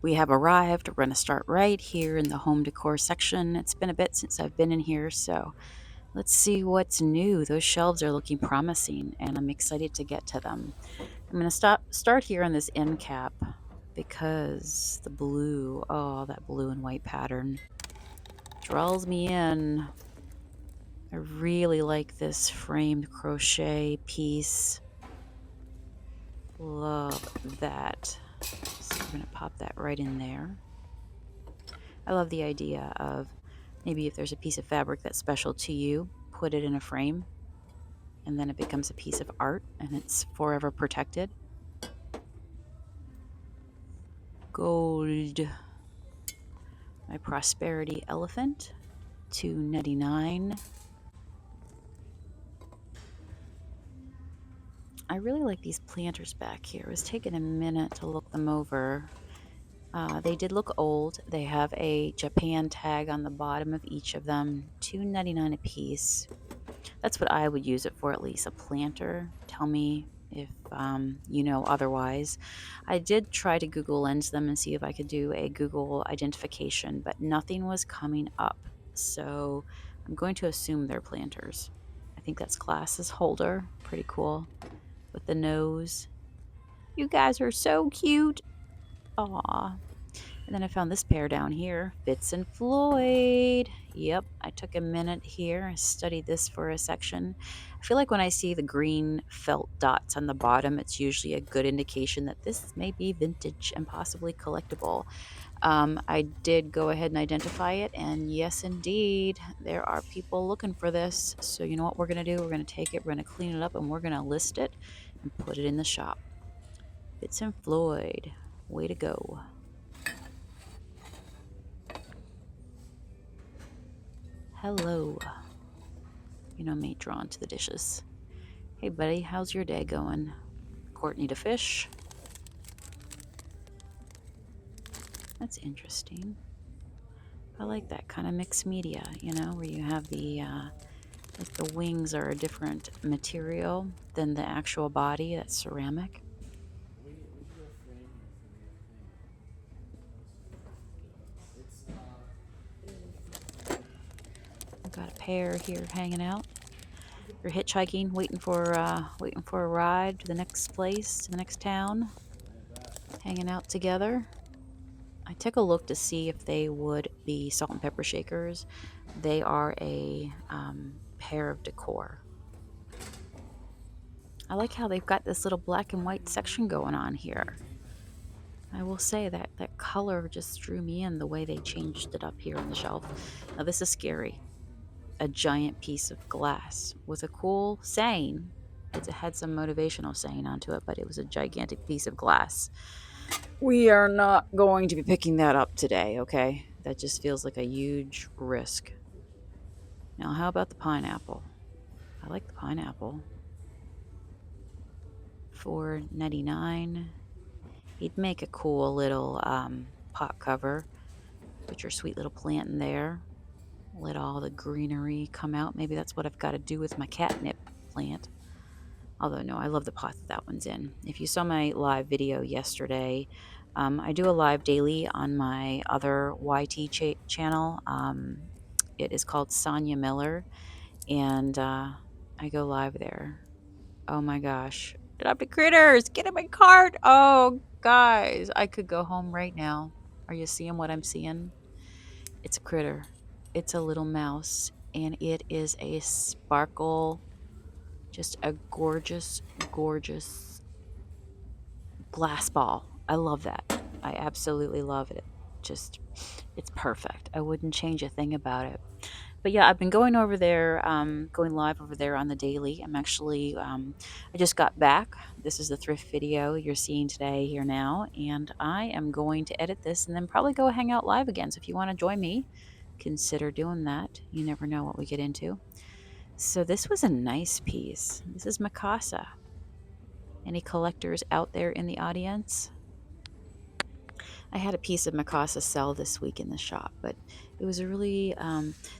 We have arrived. We're going to start right here in the home decor section. It's been a bit since I've been in here, so let's see what's new. Those shelves are looking promising, and I'm excited to get to them. I'm going to start here on this end cap because the blue, oh, that blue and white pattern draws me in. I really like this framed crochet piece. Love that. So we're going to pop that right in there. I love the idea of maybe if there's a piece of fabric that's special to you, put it in a frame, and then it becomes a piece of art and it's forever protected. Gold. My prosperity elephant, $2.99. I really like these planters back here. It was taking a minute to look them over. They did look old. They have a Japan tag on the bottom of each of them, $2.99 a piece. That's what I would use it for, at least a planter. Tell me if you know otherwise. I did try to Google Lens them and see if I could do a Google identification, but nothing was coming up. So I'm going to assume they're planters. I think that's glasses holder. Pretty cool. With the nose. You guys are so cute. Aw. And then I found this pair down here, Fitz and Floyd. Yep, I took a minute here. I studied this for a section. I feel like when I see the green felt dots on the bottom, it's usually a good indication that this may be vintage and possibly collectible. I did go ahead and identify it, and yes, indeed, there are people looking for this. So you know what we're going to do? We're going to take it, we're going to clean it up, and we're going to list it and put it in the shop. Fitz and Floyd, way to go. Hello. You know me, drawn to the dishes. Hey, buddy, how's your day going? Courtney to fish. That's interesting. I like that kind of mixed media, you know, where you have like the wings are a different material than the actual body. That's ceramic. I've got a pair here hanging out. You're hitchhiking, waiting for a ride to the next place, to the next town. Hanging out together. I took a look to see if they would be salt and pepper shakers. They are a pair of decor. I like how they've got this little black and white section going on here. I will say that that color just drew me in the way they changed it up here on the shelf. Now this is scary. A giant piece of glass with a cool saying. It had some motivational saying onto it, but it was a gigantic piece of glass. We are not going to be picking that up today, okay? That just feels like a huge risk. Now, how about the pineapple? I like the pineapple. $4.99. He'd make a cool little pot cover. Put your sweet little plant in there. Let all the greenery come out. Maybe that's what I've got to do with my catnip plant. Although, no, I love the pot that one's in. If you saw my live video yesterday, I do a live daily on my other YT channel. It is called Sonia Miller, and I go live there. Oh my gosh. Get up, critters! Get in my cart! Oh, guys, I could go home right now. Are you seeing what I'm seeing? It's a critter. It's a little mouse, and it is a sparkle. Just a gorgeous, gorgeous glass ball. I love that. I absolutely love it. Just, it's perfect. I wouldn't change a thing about it. But yeah, I've been going over there, going live over there on the daily. I'm actually, I just got back. This is the thrift video you're seeing today here now. And I am going to edit this and then probably go hang out live again. So if you want to join me, consider doing that. You never know what we get into. So this was a nice piece. This is Mikasa. Any collectors out there in the audience? I had a piece of Mikasa sell this week in the shop, but it was a really,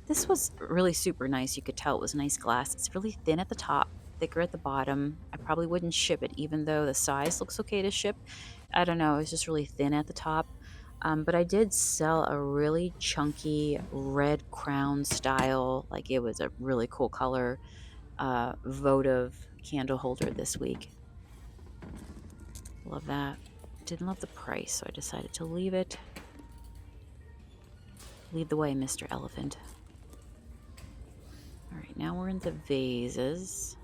this was really super nice. You could tell it was nice glass. It's really thin at the top, thicker at the bottom. I probably wouldn't ship it, even though the size looks okay to ship. I don't know. It's just really thin at the top. But I did sell a really chunky red crown style, like it was a really cool color, votive candle holder this week. Love that. Didn't love the price, so I decided to leave it. Lead the way, Mr. Elephant. All right, now we're into vases.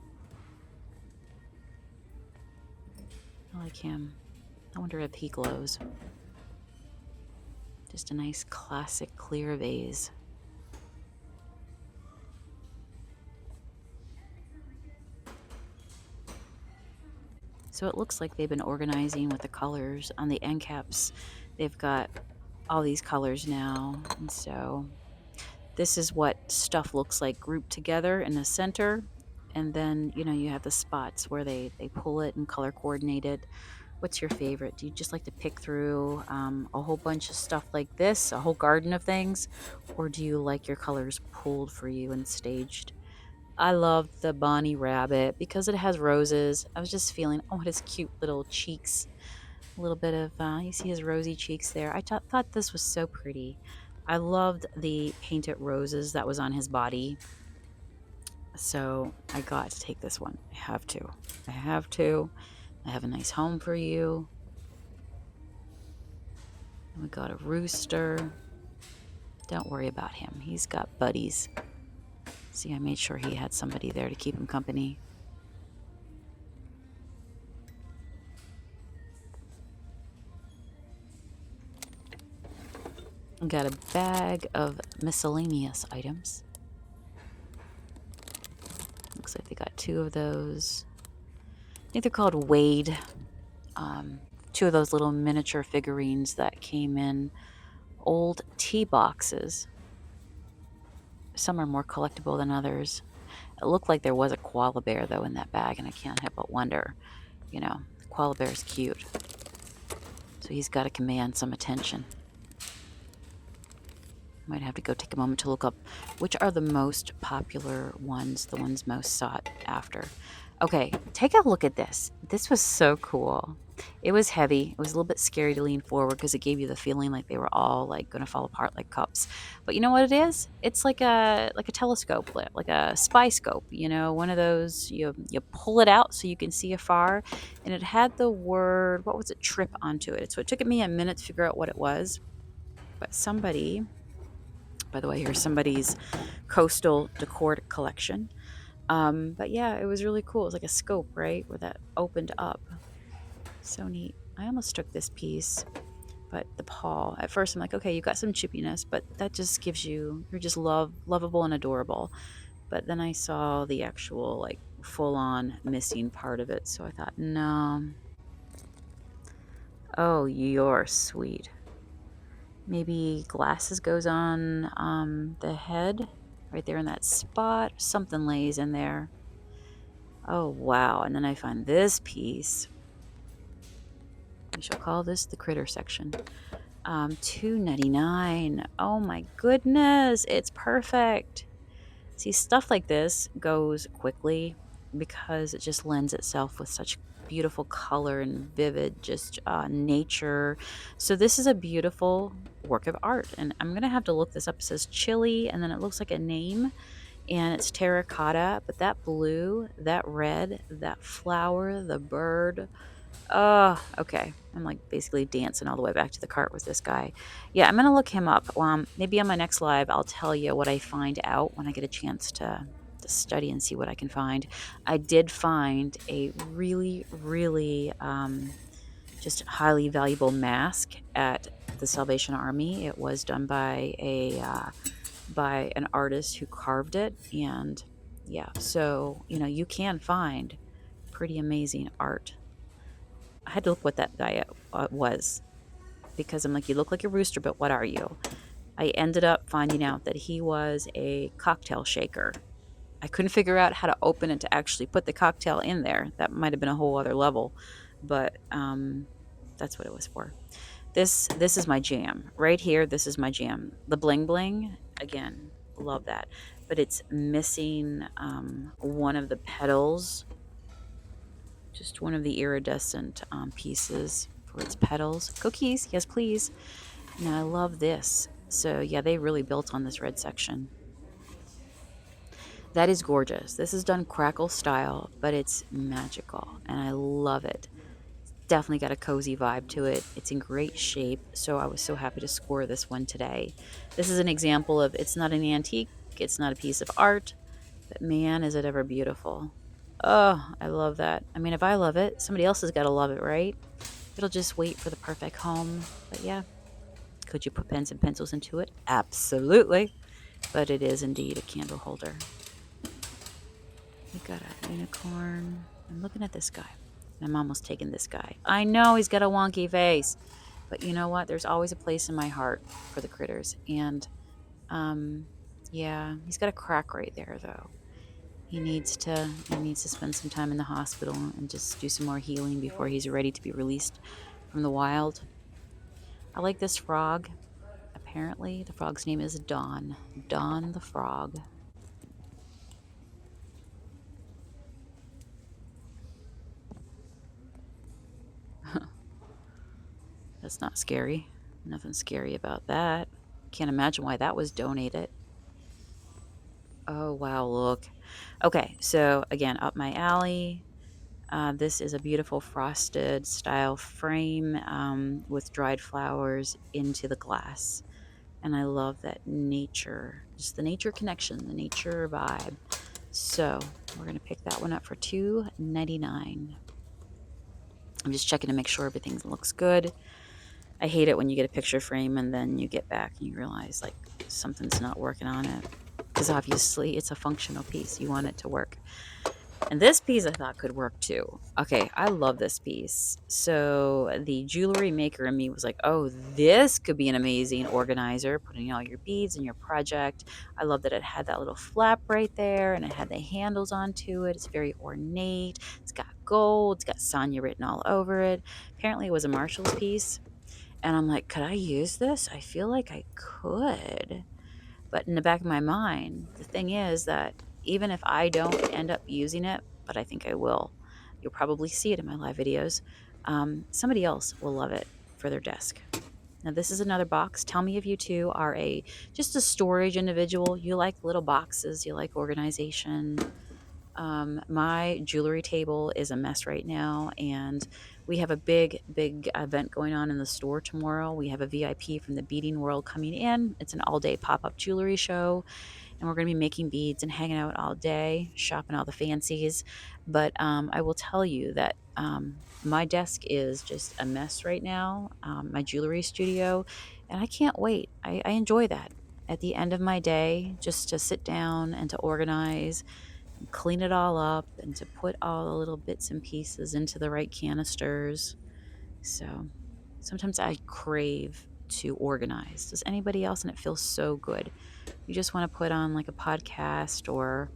I like him. I wonder if he glows. Just a nice classic clear vase. So it looks like they've been organizing with the colors on the end caps. They've got all these colors now. And so this is what stuff looks like grouped together in the center. And then, you have the spots where they pull it and color coordinate it. What's your favorite? Do you just like to pick through a whole bunch of stuff like this, a whole garden of things? Or do you like your colors pulled for you and staged? I love the Bonnie Rabbit because it has roses. I was just feeling, oh, his cute little cheeks. A little bit of, you see his rosy cheeks there. I thought this was so pretty. I loved the painted roses that was on his body. So I got to take this one. I have to. I have to. I have a nice home for you. And we got a rooster. Don't worry about him. He's got buddies. See, I made sure he had somebody there to keep him company. Got a bag of miscellaneous items. Looks like they got 2 of those. I think they're called Wade. 2 of those little miniature figurines that came in old tea boxes. Some are more collectible than others. It looked like there was a koala bear, though, in that bag, and I can't help but wonder, the koala bear is cute. So he's got to command some attention. Might have to go take a moment to look up which are the most popular ones, the ones most sought after. Okay, take a look at this. This was so cool. It was heavy. It was a little bit scary to lean forward because it gave you the feeling like they were all like going to fall apart like cups. But you know what it is? It's like a telescope, like a spy scope. One of those you pull it out so you can see afar, and it had the word, what was it? Trip onto it. So it took me a minute to figure out what it was. But somebody, by the way, here's somebody's coastal decor collection. But yeah, it was really cool. It was like a scope, right? Where that opened up. So neat. I almost took this piece, but the paw. At first, I'm like, okay, you got some chippiness, but that just gives you're just lovable and adorable. But then I saw the actual, like, full on missing part of it. So I thought, no. Oh, you're sweet. Maybe glasses goes on the head, right there in that spot. Something lays in there. Oh, wow. And then I find this piece. We shall call this the critter section. $2.99. Oh my goodness. It's perfect. See, stuff like this goes quickly because it just lends itself with such beautiful color and vivid just nature. So this is a beautiful work of art, and I'm gonna have to look this up. It says chili, and then it looks like a name, and it's terracotta, but that blue, that red, that flower, the bird. Oh, okay. I'm like basically dancing all the way back to the cart with this guy. Yeah, I'm gonna look him up. Maybe on my next live, I'll tell you what I find out when I get a chance to study and see what I can find. I did find a really, really just highly valuable mask at the Salvation Army. It was done by by an artist who carved it, and yeah, so you can find pretty amazing art. I had to look what that guy was, because I'm like, you look like a rooster, but what are you? I ended up finding out that he was a cocktail shaker. I couldn't figure out how to open it to actually put the cocktail in there. That might have been a whole other level, but that's what it was for. This is my jam right here. This is my jam. The bling bling, again, love that, but it's missing one of the petals. Just one of the iridescent pieces for its petals. Cookies, yes please. Now I love this. So yeah, they really built on this red section. That is gorgeous. This is done crackle style, but it's magical and I love it. Definitely got a cozy vibe to it. It's in great shape, so I was so happy to score this one today. This is an example of it's not an antique, it's not a piece of art, but man, is it ever beautiful. Oh, I love that. I mean, if I love it, somebody else has got to love it, right? It'll just wait for the perfect home. But yeah, could you put pens and pencils into it? Absolutely. But it is indeed a candle holder. We got a unicorn. I'm looking at this guy. I'm almost taking this guy. I know he's got a wonky face, but you know what? There's always a place in my heart for the critters. And um, yeah, he's got a crack right there though. He needs to spend some time in the hospital and just do some more healing before he's ready to be released from the wild. I like this frog. Apparently, the frog's name is Dawn. Dawn the frog. That's not scary. Nothing scary about that. Can't imagine why that was donated. Oh, wow, look. Okay, so again, up my alley. This is a beautiful frosted style frame with dried flowers into the glass. And I love that nature, just the nature connection, the nature vibe. So we're going to pick that one up for $2.99. I'm just checking to make sure everything looks good. I hate it when you get a picture frame and then you get back and you realize like something's not working on it. Because obviously it's a functional piece. You want it to work. And this piece I thought could work too. Okay, I love this piece. So the jewelry maker in me was like, oh, this could be an amazing organizer, putting all your beads in your project. I love that it had that little flap right there and it had the handles onto it. It's very ornate. It's got gold. It's got Sonia written all over it. Apparently it was a Marshall's piece. And I'm like, could I use this? I feel like I could. But in the back of my mind, the thing is that even if I don't end up using it, but I think I will, you'll probably see it in my live videos, somebody else will love it for their desk. Now this is another box. Tell me if you two are just a storage individual. You like little boxes, you like organization. My jewelry table is a mess right now, and we have a big event going on in the store tomorrow. We have a VIP from the beading world coming in. It's an all-day pop-up jewelry show, and we're going to be making beads and hanging out all day, shopping all the fancies. But I will tell you that my desk is just a mess right now, my jewelry studio, and I can't wait. I enjoy that. At the end of my day, just to sit down and to organize and clean it all up and to put all the little bits and pieces into the right canisters. So sometimes I crave to organize. Does anybody else? And it feels so good. You just want to put on like a podcast or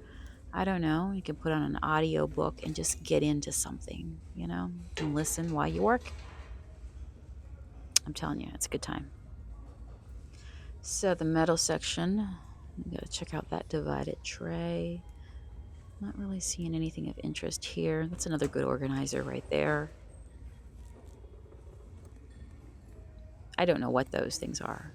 I don't know, you can put on an audio book and just get into something, and listen while you work. I'm telling you, it's a good time. So the metal section, you gotta check out that divided tray. Not really seeing anything of interest here. That's another good organizer right there. I don't know what those things are.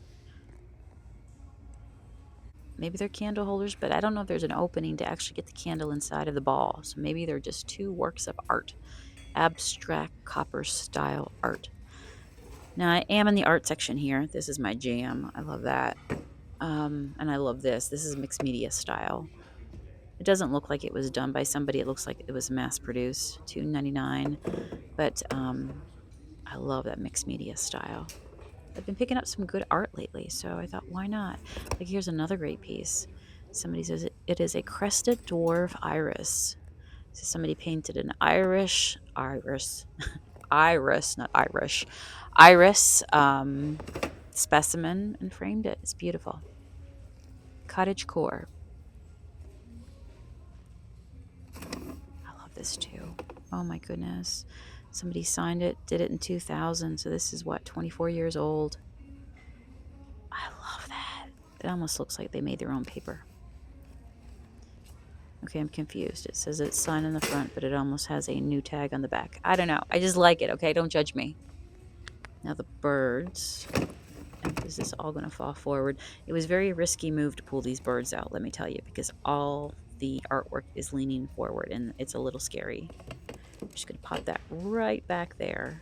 Maybe they're candle holders, but I don't know if there's an opening to actually get the candle inside of the ball. So maybe they're just two works of art. Abstract copper style art. Now I am in the art section here. This is my jam. I love that. And I love this. This is mixed media style. It doesn't look like it was done by somebody. It looks like it was mass produced, $2.99. But I love that mixed media style. I've been picking up some good art lately, so I thought, why not? Like, here's another great piece. Somebody says it is a crested dwarf iris. So somebody painted an iris, not iris specimen and framed it. It's beautiful. Cottage core. I love this too. Oh my goodness. Somebody signed it, did it in 2000. So this is what, 24 years old. I love that. It almost looks like they made their own paper. Okay, I'm confused. It says it's signed on the front, but it almost has a new tag on the back. I don't know. I just like it, okay? Don't judge me. Now the birds. And Is this all going to fall forward? It was a very risky move to pull these birds out, let me tell you, because all the artwork is leaning forward and it's a little scary. I'm just going to pop that right back there.